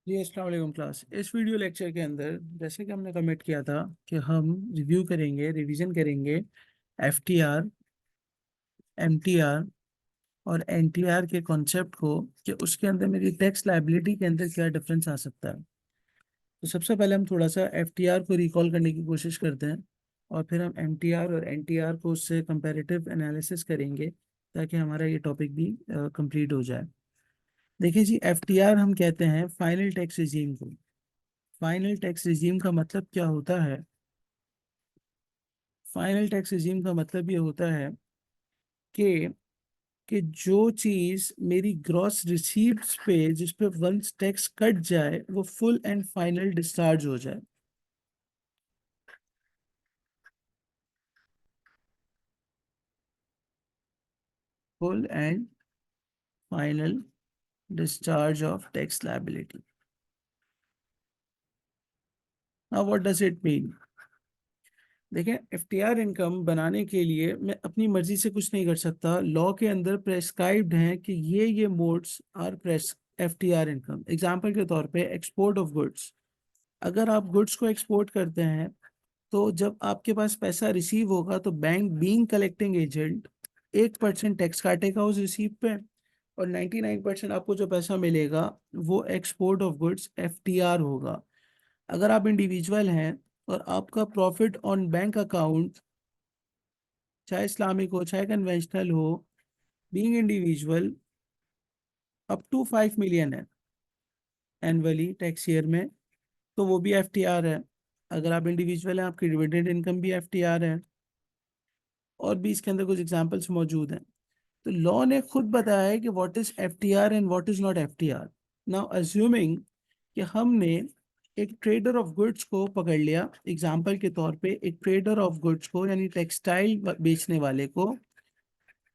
जी अस्सलाम वालेकुम क्लास। इस वीडियो लेक्चर के अंदर जैसे कि हमने कमिट किया था कि हम रिव्यू करेंगे, रिवीजन करेंगे एफटीआर, एमटीआर और एनटीआर के कॉन्सेप्ट को कि उसके अंदर मेरी टैक्स लायबिलिटी के अंदर क्या डिफरेंस आ सकता है। तो सबसे पहले हम थोड़ा सा एफटीआर को रिकॉल करने की कोशिश करते हैं और फिर हम एमटीआर और एनटीआर को उससे कंपैरेटिव एनालिसिस करेंगे ताकि हमारा ये टॉपिक भी कंप्लीट हो जाए। देखिए जी, एफटीआर हम कहते हैं फाइनल टैक्स रिजीम को। फाइनल टैक्स रिजीम का मतलब क्या होता है? फाइनल टैक्स रिजीम का मतलब ये होता है कि जो चीज मेरी ग्रॉस रिसीप्ट्स पे जिस पे वंस टैक्स कट जाए वो फुल एंड फाइनल डिस्चार्ज हो जाए। Full and final discharge of tax liability. Now what does it mean? देखें, एफटीआर इनकम बनाने के लिए मैं अपनी मर्जी से कुछ नहीं कर सकता। लॉ के अंदर प्रेस्क्राइब्ड है कि ये modes are press FTR income. Example के तौर पे एक्सपोर्ट ऑफ गुड्स। अगर आप गुड्स को एक्सपोर्ट करते हैं तो जब आपके पास पैसा रिसीव होगा तो bank being collecting agent 1% tax काटेगा उस रिसीप्ट पे, और 99% आपको जो पैसा मिलेगा वो एक्सपोर्ट ऑफ गुड्स एफटीआर होगा। अगर आप इंडिविजुअल हैं और आपका प्रॉफिट ऑन बैंक अकाउंट, चाहे इस्लामिक हो चाहे कन्वेंशनल हो, being individual up to 5 million है एनुअली टैक्स ईयर में, तो वो भी एफटीआर है। अगर आप इंडिविजुअल हैं, आपकी डिविडेंड इनकम भी एफटीआर है। और भी इसके अंदर कुछ एग्जांपल्स मौजूद हैं। तो लॉ ने खुद बताया है कि what is FTR and what is not FTR. Now assuming कि हमने एक ट्रेडर ऑफ गुड्स को पकड़ लिया, एग्जांपल के तौर पे एक ट्रेडर ऑफ गुड्स को यानी टेक्सटाइल बेचने वाले को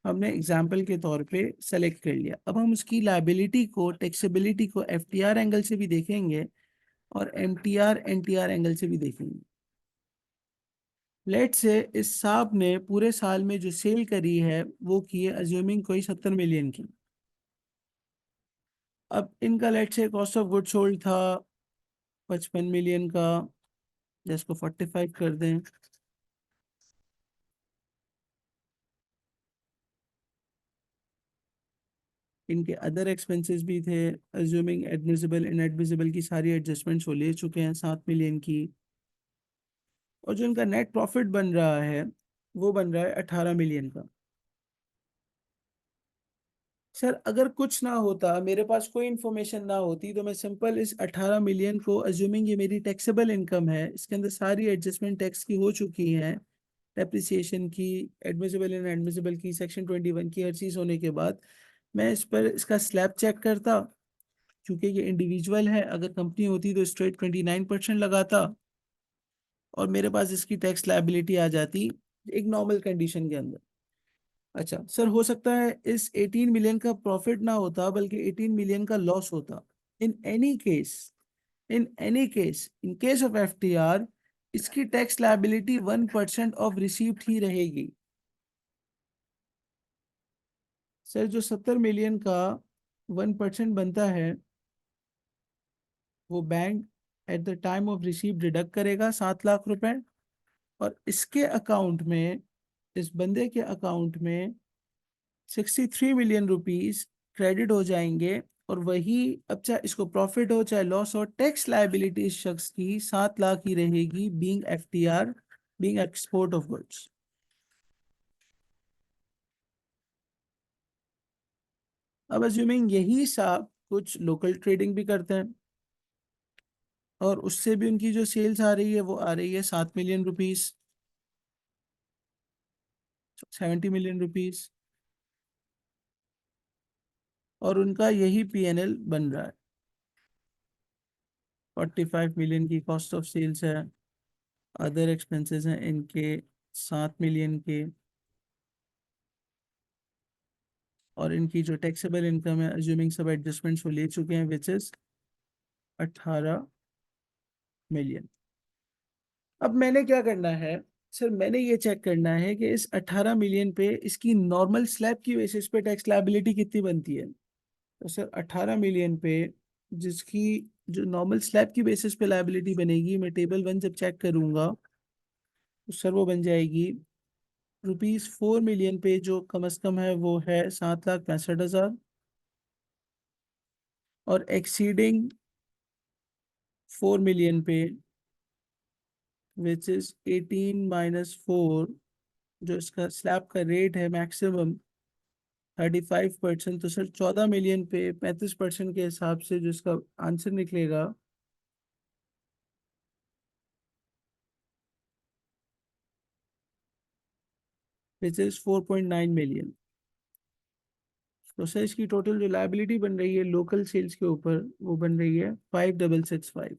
हमने एग्जाम्पल के तौर पे सेलेक्ट कर लिया। अब हम उसकी लायबिलिटी को, टैक्सेबिलिटी को एफटीआर एंगल से भी देखेंगे और एमटीआर एनटीआर एंगल से भी देखेंगे। लेट से इस साहब ने पूरे साल में जो सेल करी है वो की है अज्यूमिंग कोई 70 मिलियन की। अब इनका लेट से कॉस्ट ऑफ गुड सोल्ड था 55 मिलियन का, जिसको 45 कर दें। इनके अदर एक्सपेंसेस भी थे, अज्यूमिंग एडमिसिबल इनएडमिसिबल की सारी एडजस्टमेंट्स वो ले चुके हैं 7 मिलियन की। और जो इनका नेट प्रॉफिट बन रहा है वो बन रहा है 18 मिलियन का। सर अगर कुछ ना होता, मेरे पास कोई इन्फॉर्मेशन ना होती, तो मैं सिंपल इस 18 मिलियन को अज्यूमिंग ये मेरी टैक्सेबल इनकम है, इसके अंदर सारी एडजस्टमेंट टैक्स की हो चुकी हैं, डेप्रिसिएशन की, एडमिसिबल इन एडमिसिबल की, सेक्शन 21 की, हर चीज़ होने के बाद मैं इस पर इसका स्लैब चेक करता। क्योंकि ये इंडिविजुअल है, अगर कंपनी होती तो स्ट्रेट 29% लगाता और मेरे पास इसकी टैक्स लायबिलिटी आ जाती एक नॉर्मल कंडीशन के अंदर। अच्छा सर, हो सकता है इस 18 मिलियन का प्रॉफिट ना होता बल्कि 18 मिलियन का लॉस होता। In any case, in case of FTR, इसकी टैक्स लायबिलिटी 1% ऑफ रिसीप्ट ही रहेगी। सर जो 70 मिलियन का 1% बनता है वो bank at the time of receipt deduct करेगा 7 लाख रुपए, और इसके अकाउंट में, इस बंदे के अकाउंट में 63 मिलियन रुपीस क्रेडिट हो जाएंगे। और वही, अब चाहे इसको प्रॉफिट हो चाहे लॉस हो, टैक्स लायबिलिटी इस शख्स की 7 लाख ही रहेगी, being FTR, being export of goods. अब अज्यूमिंग यही साहब कुछ लोकल ट्रेडिंग भी करते हैं और उससे भी उनकी जो सेल्स आ रही है वो आ रही है 7 मिलियन रुपीस, 70 मिलियन रुपीस, और उनका यही पीएनएल बन रहा है। 45 मिलियन की कॉस्ट ऑफ सेल्स है, अदर एक्सपेंसेस हैं इनके 7 मिलियन के, और इनकी जो टैक्सेबल इनकम है अज्यूमिंग सब एडजस्टमेंट्स वो ले चुके हैं विच इज 18 मिलियन। अब मैंने क्या करना है? सर मैंने ये चेक करना है कि इस 18 मिलियन पे इसकी नॉर्मल स्लैब की बेसिस पे टैक्स लायबिलिटी कितनी बनती है। तो सर 18 मिलियन पे जिसकी जो नॉर्मल स्लैब की बेसिस पे लायबिलिटी बनेगी, मैं टेबल 1 जब चेक करूंगा तो सर वो बन जाएगी ₹4 मिलियन पे, जो कम से कम है वो है 7,65,000, और एक्सीडिंग 4 मिलियन पे विच इज 18 - 4, जो इसका स्लैब का रेट है मैक्सिमम 35%, तो सर 14 मिलियन पे 35% के हिसाब से जो इसका आंसर निकलेगा विच इज 4.9 मिलियन। तो सर इसकी टोटल जो लायबिलिटी बन रही है लोकल सेल्स के ऊपर, वो बन रही है 5665।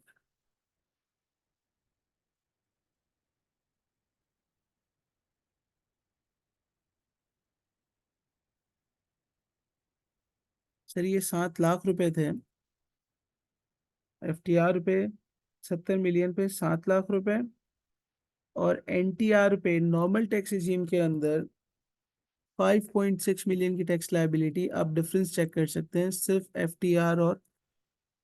सर ये 7 लाख रुपए थे। FTR पे 70 मिलियन पे 7 लाख रुपए, और NTR पे नॉर्मल टैक्स रिजीम के अंदर 5.6 मिलियन की टैक्स लायबिलिटी। आप डिफरेंस चेक कर सकते हैं सिर्फ FTR और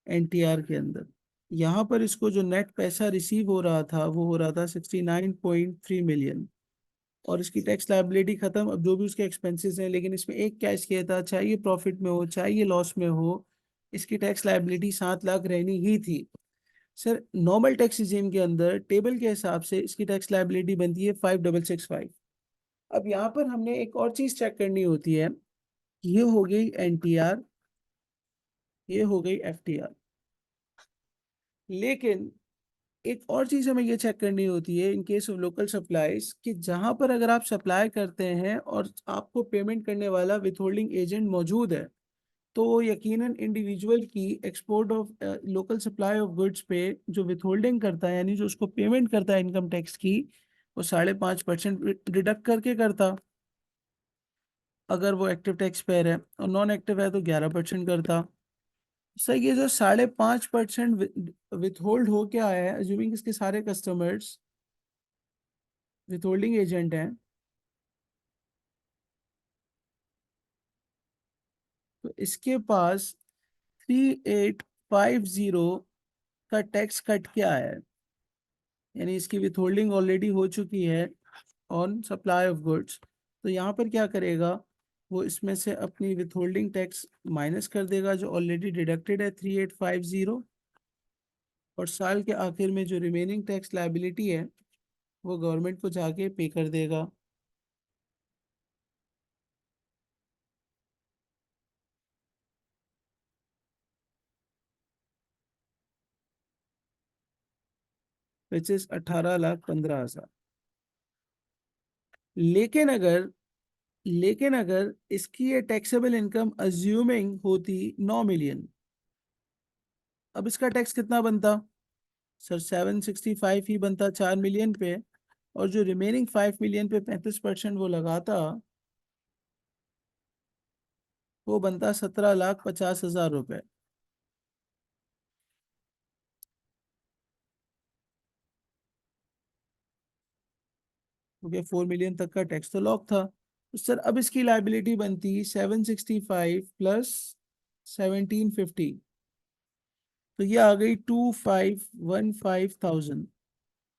NTR के अंदर। यहाँ पर इसको जो नेट पैसा रिसीव हो रहा था वो हो रहा था 69.3 मिलियन, और इसकी टैक्स लायबिलिटी खत्म। अब जो भी उसके एक्सपेंसेस हैं, लेकिन इसमें एक कैच किया था, चाहे ये प्रॉफिट में हो चाहे ये लॉस में हो, इसकी टैक्स लायबिलिटी 7 लाख रहनी ही थी। सर नॉर्मल टैक्स रिजीम के अंदर टेबल के हिसाब से इसकी टैक्स लायबिलिटी बनती है 5665। अब यहाँ पर हमने एक और चीज चेक करनी होती है, ये हो गई NTR, ये हो गई FTR। लेकिन एक और चीज हमें ये चेक करनी होती है in case of local supplies, कि जहां पर अगर आप सप्लाई करते हैं और आपको पेमेंट करने वाला विथहोल्डिंग एजेंट मौजूद है, तो यकीनन इंडिविजुअल की export of local supply of goods पे जो विथहोल्डिंग करता है, यानी जो उसको पेमेंट करता है इनकम टैक्स की, वो 5.5% डिडक्ट करके करता, अगर वो एक्टिव टैक्स पेयर है, और नॉन एक्टिव है तो 11% करता। सर ये जो 5.5% विथ होल्ड हो क्या है, अज्यूमिंग इसके सारे कस्टमर्स विथ होल्डिंग एजेंट हैं, तो इसके पास 3850 का टैक्स कट क्या है, यानी इसकी विथ होल्डिंग ऑलरेडी हो चुकी है ऑन सप्लाई ऑफ गुड्स। तो यहाँ पर क्या करेगा, वो इसमें से अपनी विथ होल्डिंग टैक्स माइनस कर देगा जो ऑलरेडी डिडक्टेड है 3850, और साल के आखिर में जो रिमेनिंग टैक्स लायबिलिटी है वो गवर्नमेंट को जाके पे कर देगा। Which is 18,15,000। लेकिन अगर लेकिन अगर इसकी ये टैक्सेबल इनकम अज्यूमिंग होती 9 मिलियन, अब इसका टैक्स कितना बनता? सर 765 ही बनता 4 मिलियन पे, और जो रिमेनिंग 5 मिलियन पे 35% वो लगाता, वो बनता 17,50,000 रुपए। क्योंकि 4 मिलियन तक का टैक्स तो लॉक था। तो सर अब इसकी लाइबिलिटी बनती 765 प्लस 1750, तो ये आ गई 2515,000।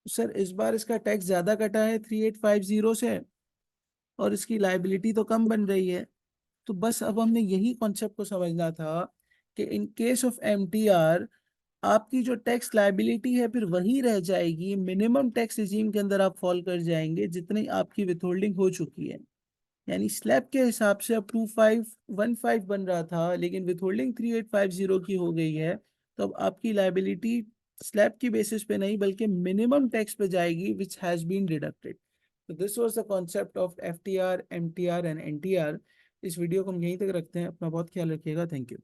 सर इस बार इसका टैक्स ज्यादा कटा है 3850 से, और इसकी लाइबिलिटी तो कम बन रही है। तो बस अब हमने यही कॉन्सेप्ट को समझना था कि इन केस ऑफ MTR आपकी जो टैक्स लाइबिलिटी है फिर वही रह जाएगी, मिनिमम टैक्स रिजीम के अंदर आप फॉल कर जाएंगे जितनी आपकी विथहोल्डिंग हो चुकी है। यानी स्लैब के हिसाब से अब 2515 बन रहा था, लेकिन विथहोल्डिंग 3850 की हो गई है, तो अब आपकी लाइबिलिटी स्लैब की बेसिस पे नहीं बल्कि मिनिमम टैक्स पे जाएगी विच हैज बीन डिडक्टेड। तो this was the concept of FTR, MTR and NTR। इस वीडियो को हम यहीं तक रखते हैं। अपना बहुत ख्याल रखिएगा। Thank you.